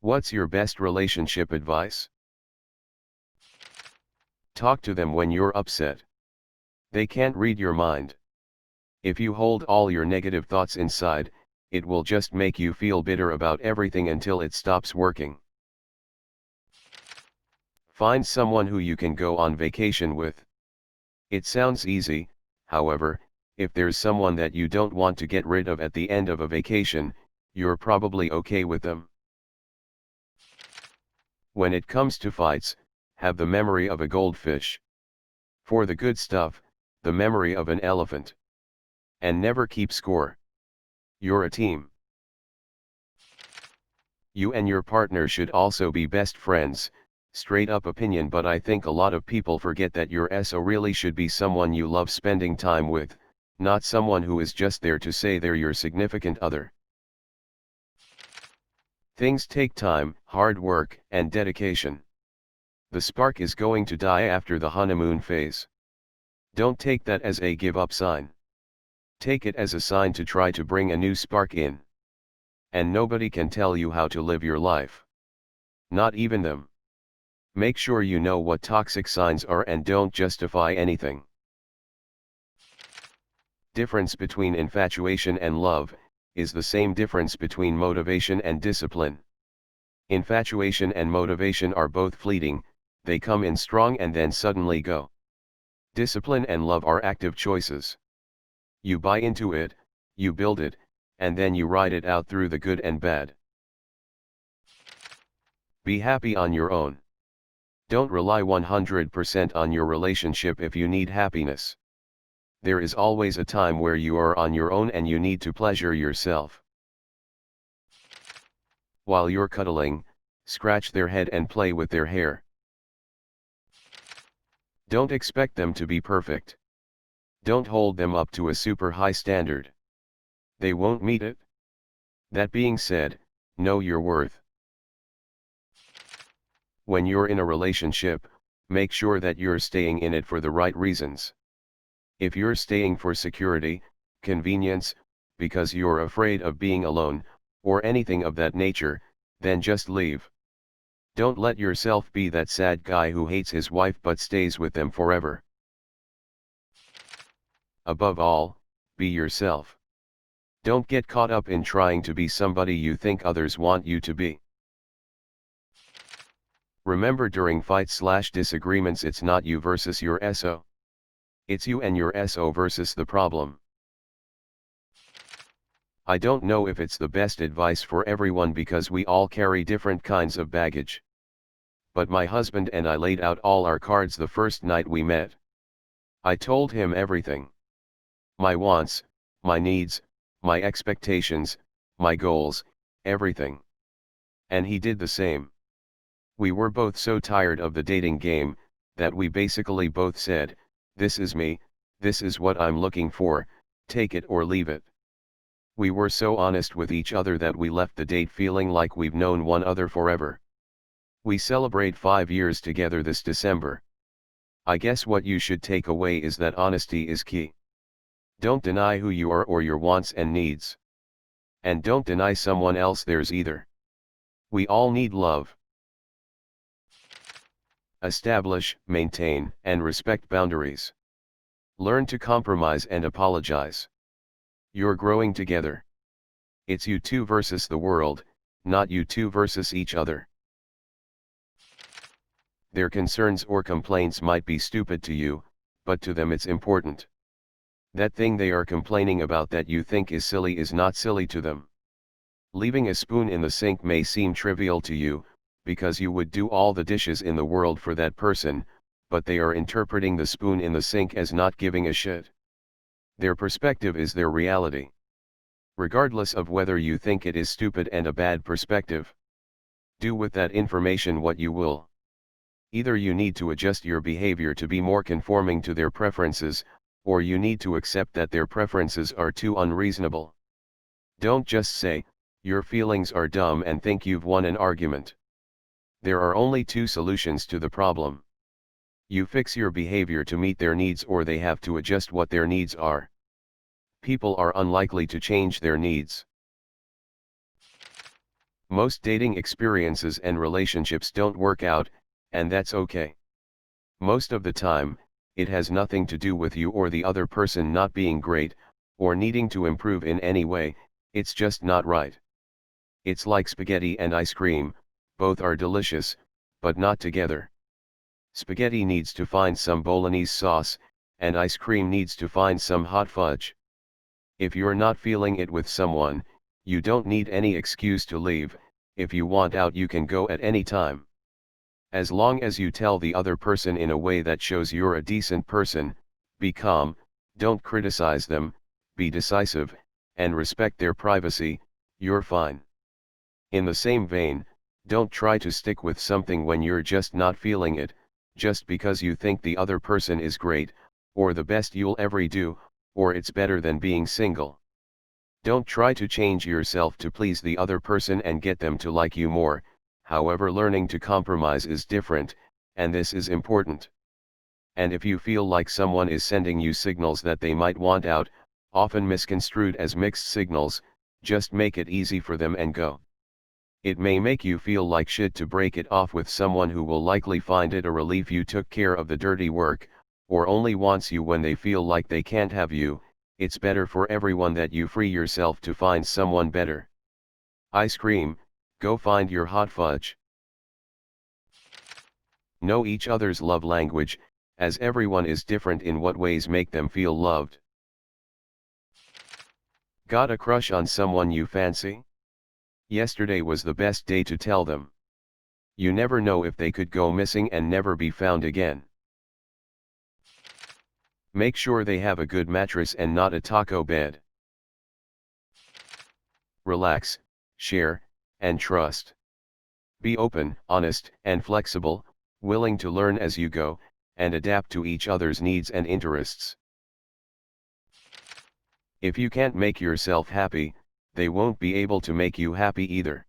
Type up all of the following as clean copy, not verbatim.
What's your best relationship advice? Talk to them when you're upset. They can't read your mind. If you hold all your negative thoughts inside, it will just make you feel bitter about everything until it stops working. Find someone who you can go on vacation with. It sounds easy, however, if there's someone that you don't want to get rid of at the end of a vacation, you're probably okay with them. When it comes to fights, have the memory of a goldfish. For the good stuff, the memory of an elephant. And never keep score. You're a team. You and your partner should also be best friends. Straight up opinion, but I think a lot of people forget that your SO really should be someone you love spending time with, not someone who is just there to say they're your significant other. Things take time, hard work, and dedication. The spark is going to die after the honeymoon phase. Don't take that as a give up sign. Take it as a sign to try to bring a new spark in. And nobody can tell you how to live your life. Not even them. Make sure you know what toxic signs are and don't justify anything. Difference between infatuation and love is the same difference between motivation and discipline. Infatuation and motivation are both fleeting, they come in strong and then suddenly go. Discipline and love are active choices. You buy into it, you build it, and then you ride it out through the good and bad. Be happy on your own. Don't rely 100% on your relationship if you need happiness. There is always a time where you are on your own and you need to pleasure yourself. While you're cuddling, scratch their head and play with their hair. Don't expect them to be perfect. Don't hold them up to a super high standard. They won't meet it. That being said, know your worth. When you're in a relationship, make sure that you're staying in it for the right reasons. If you're staying for security, convenience, because you're afraid of being alone, or anything of that nature, then just leave. Don't let yourself be that sad guy who hates his wife but stays with them forever. Above all, be yourself. Don't get caught up in trying to be somebody you think others want you to be. Remember, during fights/disagreements, it's not you versus your SO. It's you and your SO versus the problem. I don't know if it's the best advice for everyone because we all carry different kinds of baggage. But my husband and I laid out all our cards the first night we met. I told him everything. My wants, my needs, my expectations, my goals, everything. And he did the same. We were both so tired of the dating game, that we basically both said, "This is me, this is what I'm looking for, take it or leave it." We were so honest with each other that we left the date feeling like we've known one another forever. We celebrate 5 years together this December. I guess what you should take away is that honesty is key. Don't deny who you are or your wants and needs. And don't deny someone else theirs either. We all need love. Establish, maintain, and respect boundaries. Learn to compromise and apologize. You're growing together. It's you two versus the world, not you two versus each other. Their concerns or complaints might be stupid to you, but to them it's important. That thing they are complaining about that you think is silly is not silly to them. Leaving a spoon in the sink may seem trivial to you, because you would do all the dishes in the world for that person, but they are interpreting the spoon in the sink as not giving a shit. Their perspective is their reality. Regardless of whether you think it is stupid and a bad perspective. Do with that information what you will. Either you need to adjust your behavior to be more conforming to their preferences, or you need to accept that their preferences are too unreasonable. Don't just say, "Your feelings are dumb," and think you've won an argument. There are only two solutions to the problem. You fix your behavior to meet their needs, or they have to adjust what their needs are. People are unlikely to change their needs. Most dating experiences and relationships don't work out, and that's okay. Most of the time, it has nothing to do with you or the other person not being great, or needing to improve in any way, it's just not right. It's like spaghetti and ice cream, both are delicious, but not together. Spaghetti needs to find some bolognese sauce, and ice cream needs to find some hot fudge. If you're not feeling it with someone, you don't need any excuse to leave. If you want out, you can go at any time. As long as you tell the other person in a way that shows you're a decent person, be calm, don't criticize them, be decisive, and respect their privacy, you're fine. In the same vein, don't try to stick with something when you're just not feeling it, just because you think the other person is great, or the best you'll ever do, or it's better than being single. Don't try to change yourself to please the other person and get them to like you more. However, learning to compromise is different, and this is important. And if you feel like someone is sending you signals that they might want out, often misconstrued as mixed signals, just make it easy for them and go. It may make you feel like shit to break it off with someone who will likely find it a relief you took care of the dirty work, or only wants you when they feel like they can't have you. It's better for everyone that you free yourself to find someone better. Ice cream, go find your hot fudge. Know each other's love language, as everyone is different in what ways make them feel loved. Got a crush on someone you fancy? Yesterday was the best day to tell them. You never know if they could go missing and never be found again. Make sure they have a good mattress and not a taco bed. Relax, share, and trust. Be open, honest, and flexible, willing to learn as you go, and adapt to each other's needs and interests. If you can't make yourself happy, they won't be able to make you happy either.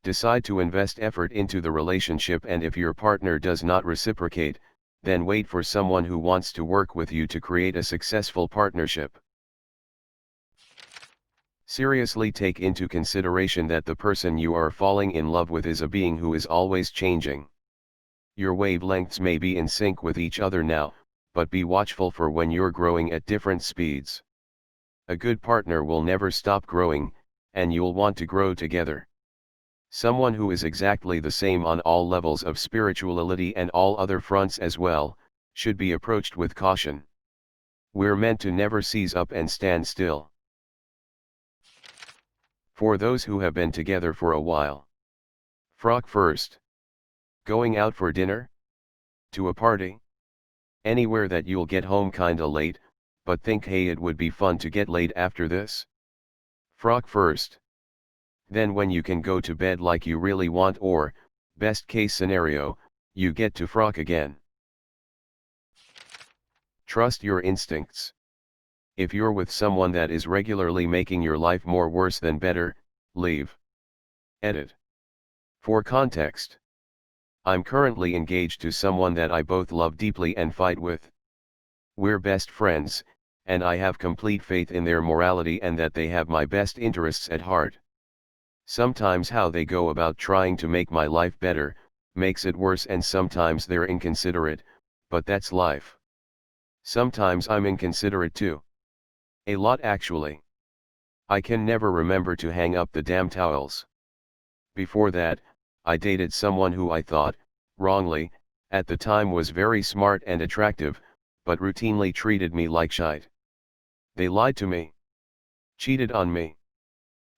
Decide to invest effort into the relationship, and if your partner does not reciprocate, then wait for someone who wants to work with you to create a successful partnership. Seriously take into consideration that the person you are falling in love with is a being who is always changing. Your wavelengths may be in sync with each other now, but be watchful for when you're growing at different speeds. A good partner will never stop growing, and you'll want to grow together. Someone who is exactly the same on all levels of spirituality and all other fronts as well, should be approached with caution. We're meant to never seize up and stand still. For those who have been together for a while. Frock first. Going out for dinner? To a party? Anywhere that you'll get home kinda late, but think hey it would be fun to get late after this? Frock first. Then when you can go to bed like you really want, or, best case scenario, you get to frock again. Trust your instincts. If you're with someone that is regularly making your life more worse than better, leave. Edit. For context. I'm currently engaged to someone that I both love deeply and fight with. We're best friends, and I have complete faith in their morality and that they have my best interests at heart. Sometimes how they go about trying to make my life better, makes it worse, and sometimes they're inconsiderate, but that's life. Sometimes I'm inconsiderate too. A lot actually. I can never remember to hang up the damn towels. Before that, I dated someone who I thought, wrongly, at the time was very smart and attractive, but routinely treated me like shite. They lied to me. Cheated on me.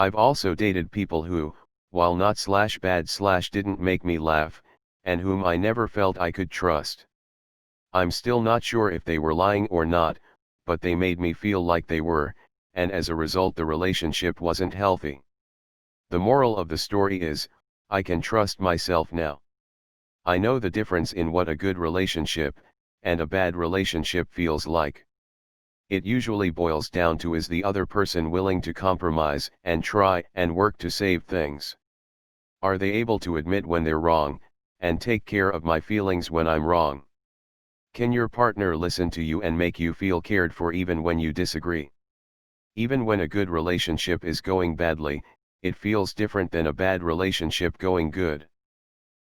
I've also dated people who, while not /bad/ didn't make me laugh, and whom I never felt I could trust. I'm still not sure if they were lying or not, but they made me feel like they were, and as a result the relationship wasn't healthy. The moral of the story is, I can trust myself now. I know the difference in what a good relationship, and a bad relationship feels like. It usually boils down to, is the other person willing to compromise and try and work to save things? Are they able to admit when they're wrong, and take care of my feelings when I'm wrong? Can your partner listen to you and make you feel cared for even when you disagree? Even when a good relationship is going badly, it feels different than a bad relationship going good.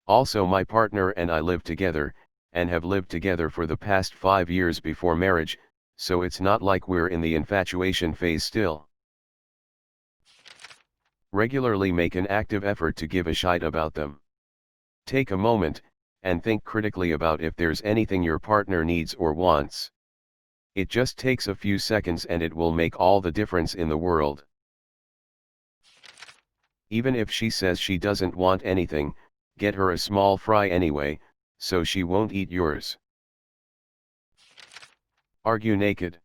Also, my partner and I live together, and have lived together for the past 5 years before marriage, so it's not like we're in the infatuation phase still. Regularly make an active effort to give a shite about them. Take a moment, and think critically about if there's anything your partner needs or wants. It just takes a few seconds and it will make all the difference in the world. Even if she says she doesn't want anything, get her a small fry anyway, so she won't eat yours. Argue naked.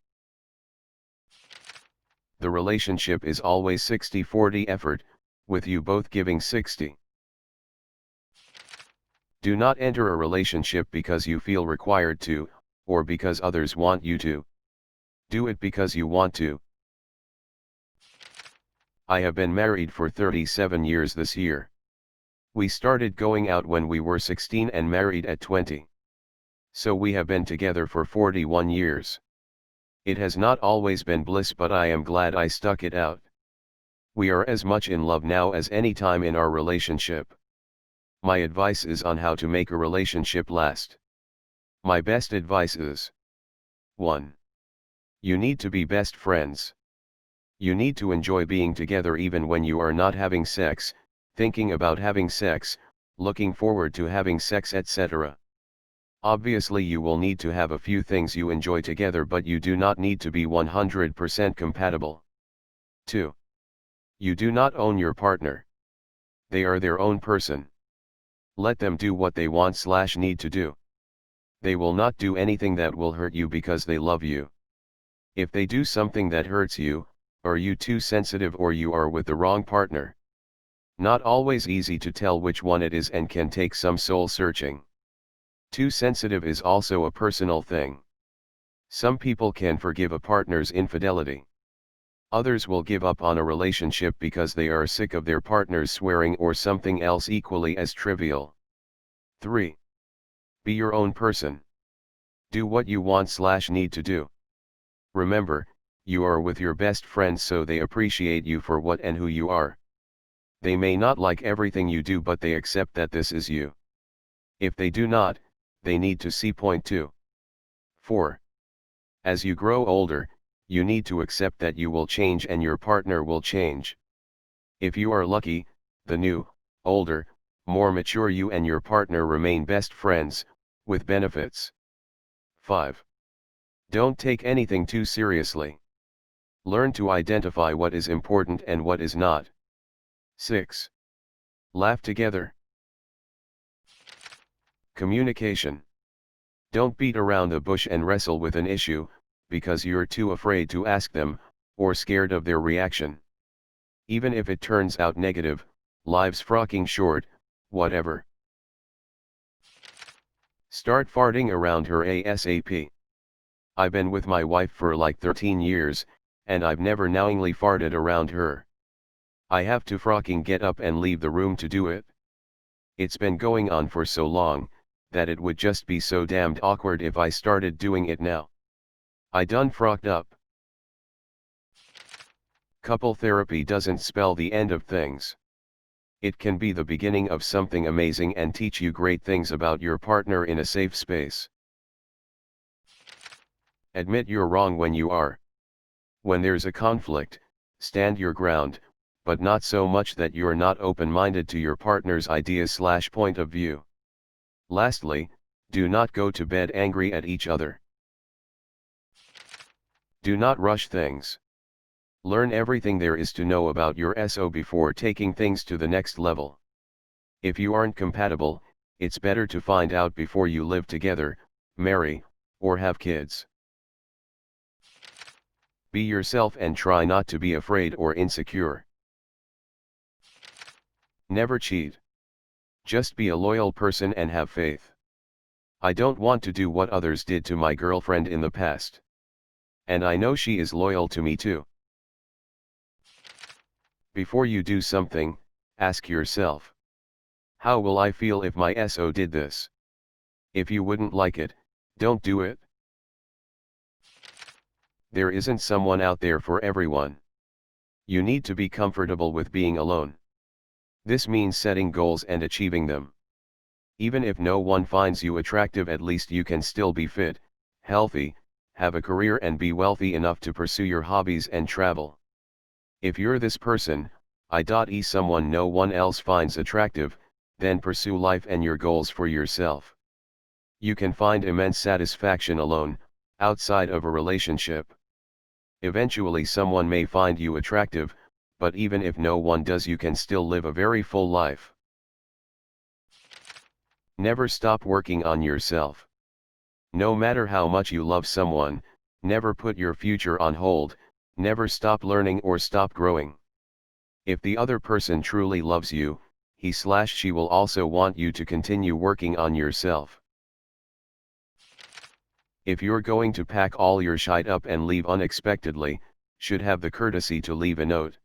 The relationship is always 60-40 effort, with you both giving 60. Do not enter a relationship because you feel required to, or because others want you to. Do it because you want to. I have been married for 37 years this year. We started going out when we were 16 and married at 20. So we have been together for 41 years. It has not always been bliss, but I am glad I stuck it out. We are as much in love now as any time in our relationship. My advice is on how to make a relationship last. My best advice is: 1. You need to be best friends. You need to enjoy being together even when you are not having sex, thinking about having sex, looking forward to having sex, etc. Obviously you will need to have a few things you enjoy together, but you do not need to be 100% compatible. 2. You do not own your partner. They are their own person. Let them do what they want/need to do. They will not do anything that will hurt you because they love you. If they do something that hurts you, are you too sensitive or you are with the wrong partner? Not always easy to tell which one it is and can take some soul searching. Too sensitive is also a personal thing. Some people can forgive a partner's infidelity. Others will give up on a relationship because they are sick of their partners swearing or something else equally as trivial. 3. Be your own person. Do what you want/need to do. Remember, you are with your best friends, so they appreciate you for what and who you are. They may not like everything you do, but they accept that this is you. If they do not, they need to see point 2. 4. As you grow older, you need to accept that you will change and your partner will change. If you are lucky, the new, older, more mature you and your partner remain best friends, with benefits. 5. Don't take anything too seriously. Learn to identify what is important and what is not. 6. Laugh together. Communication. Don't beat around the bush and wrestle with an issue, because you're too afraid to ask them, or scared of their reaction. Even if it turns out negative, life's frocking short, whatever. Start farting around her ASAP. I've been with my wife for like 13 years, and I've never knowingly farted around her. I have to frocking get up and leave the room to do it. It's been going on for so long, that it would just be so damned awkward if I started doing it now. I done frocked up. Couple therapy doesn't spell the end of things. It can be the beginning of something amazing and teach you great things about your partner in a safe space. Admit you're wrong when you are. When there's a conflict, stand your ground, but not so much that you're not open-minded to your partner's ideas/point of view. Lastly, do not go to bed angry at each other. Do not rush things. Learn everything there is to know about your SO before taking things to the next level. If you aren't compatible, it's better to find out before you live together, marry, or have kids. Be yourself and try not to be afraid or insecure. Never cheat. Just be a loyal person and have faith. I don't want to do what others did to my girlfriend in the past. And I know she is loyal to me too. Before you do something, ask yourself, how will I feel if my SO did this? If you wouldn't like it, don't do it. There isn't someone out there for everyone. You need to be comfortable with being alone. This means setting goals and achieving them. Even if no one finds you attractive, at least you can still be fit, healthy, have a career and be wealthy enough to pursue your hobbies and travel. If you're this person, i.e. someone no one else finds attractive, then pursue life and your goals for yourself. You can find immense satisfaction alone, outside of a relationship. Eventually someone may find you attractive, but even if no one does, you can still live a very full life. Never stop working on yourself. No matter how much you love someone, never put your future on hold, never stop learning or stop growing. If the other person truly loves you, he/she will also want you to continue working on yourself. If you're going to pack all your shit up and leave unexpectedly, should have the courtesy to leave a note.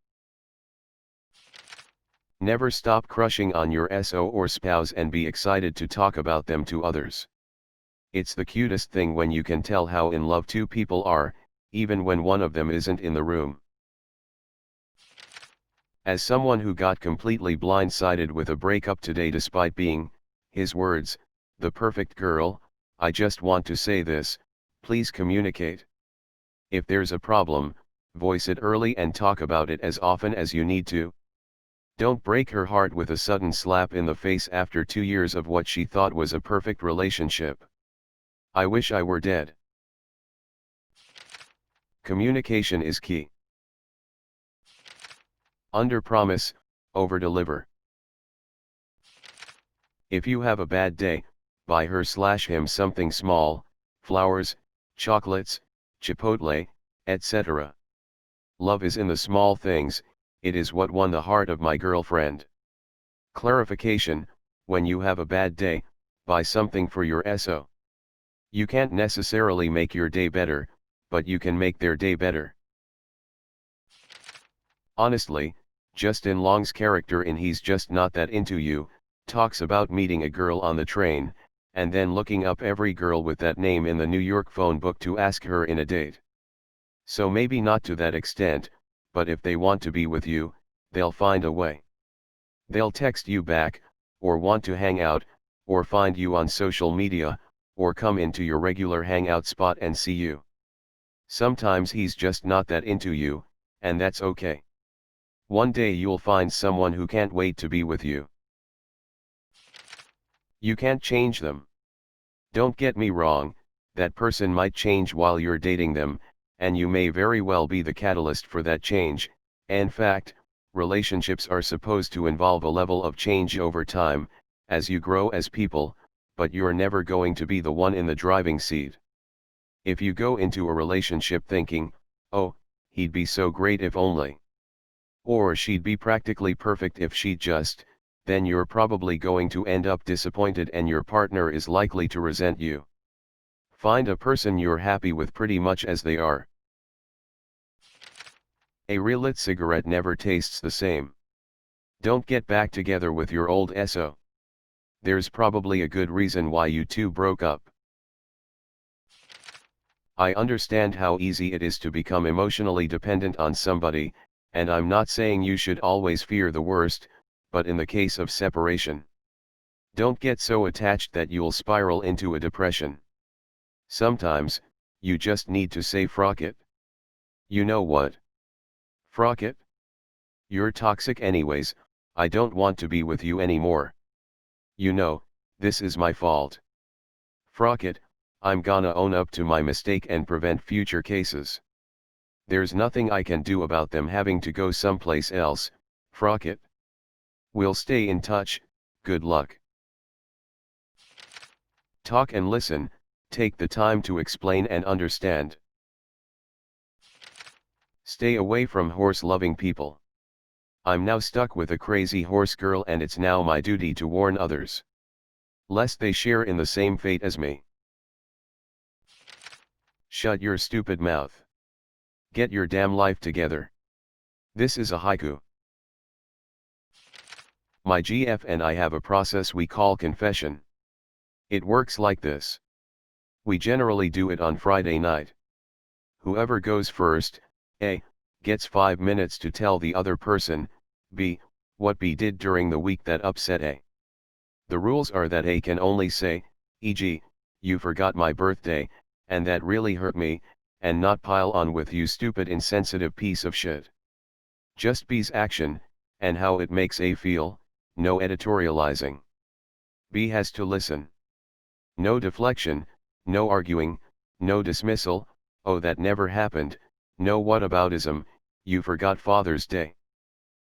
Never stop crushing on your SO or spouse and be excited to talk about them to others. It's the cutest thing when you can tell how in love two people are, even when one of them isn't in the room. As someone who got completely blindsided with a breakup today despite being, his words, the perfect girl, I just want to say this, please communicate. If there's a problem, voice it early and talk about it as often as you need to. Don't break her heart with a sudden slap in the face after 2 years of what she thought was a perfect relationship. I wish I were dead. Communication is key. Under-promise, over-deliver. If you have a bad day, buy her/him something small, flowers, chocolates, Chipotle, etc. Love is in the small things, it is what won the heart of my girlfriend. Clarification, when you have a bad day, buy something for your SO. You can't necessarily make your day better, but you can make their day better. Honestly, Justin Long's character in He's Just Not That Into You, talks about meeting a girl on the train, and then looking up every girl with that name in the New York phone book to ask her in a date. So maybe not to that extent, but if they want to be with you, they'll find a way. They'll text you back, or want to hang out, or find you on social media, or come into your regular hangout spot and see you. Sometimes he's just not that into you, and that's okay. One day you'll find someone who can't wait to be with you. You can't change them. Don't get me wrong, that person might change while you're dating them, and you may very well be the catalyst for that change. In fact, relationships are supposed to involve a level of change over time, as you grow as people, but you're never going to be the one in the driving seat. If you go into a relationship thinking, oh, he'd be so great if only, or she'd be practically perfect if she just, then you're probably going to end up disappointed and your partner is likely to resent you. Find a person you're happy with pretty much as they are. A relit cigarette never tastes the same. Don't get back together with your old SO. There's probably a good reason why you two broke up. I understand how easy it is to become emotionally dependent on somebody, and I'm not saying you should always fear the worst, but in the case of separation, don't get so attached that you'll spiral into a depression. Sometimes, you just need to say frock it. You know what? Frock it. You're toxic anyways, I don't want to be with you anymore. You know, this is my fault. Frock it, I'm gonna own up to my mistake and prevent future cases. There's nothing I can do about them having to go someplace else, frock it. We'll stay in touch, good luck. Talk and listen, take the time to explain and understand. Stay away from horse-loving people. I'm now stuck with a crazy horse girl and it's now my duty to warn others, lest they share in the same fate as me. Shut your stupid mouth. Get your damn life together. This is a haiku. My GF and I have a process we call confession. It works like this. We generally do it on Friday night. Whoever goes first, A, gets 5 minutes to tell the other person, B, what B did during the week that upset A. The rules are that A can only say, e.g., you forgot my birthday, and that really hurt me, and not pile on with you stupid insensitive piece of shit. Just B's action, and how it makes A feel, no editorializing. B has to listen. No deflection, no arguing, no dismissal, oh that never happened, no whataboutism, you forgot Father's Day.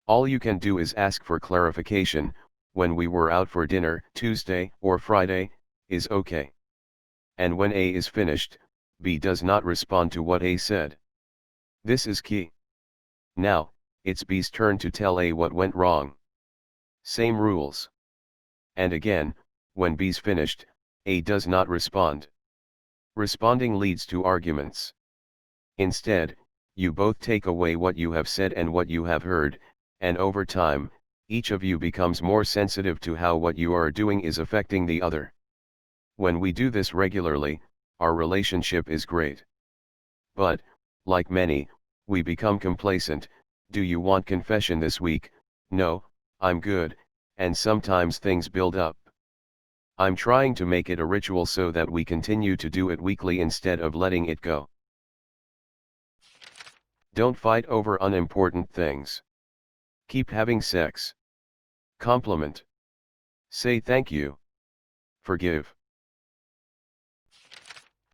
All you can do is ask for clarification, when we were out for dinner, Tuesday or Friday, is okay. And when A is finished, B does not respond to what A said. This is key. Now, it's B's turn to tell A what went wrong. Same rules. And again, when B's finished, A does not respond. Responding leads to arguments. Instead, you both take away what you have said and what you have heard, and over time, each of you becomes more sensitive to how what you are doing is affecting the other. When we do this regularly, our relationship is great. But, like many, we become complacent. Do you want confession this week? No, I'm good, and sometimes things build up. I'm trying to make it a ritual so that we continue to do it weekly instead of letting it go. Don't fight over unimportant things. Keep having sex. Compliment. Say thank you. Forgive.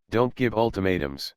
Don't give ultimatums.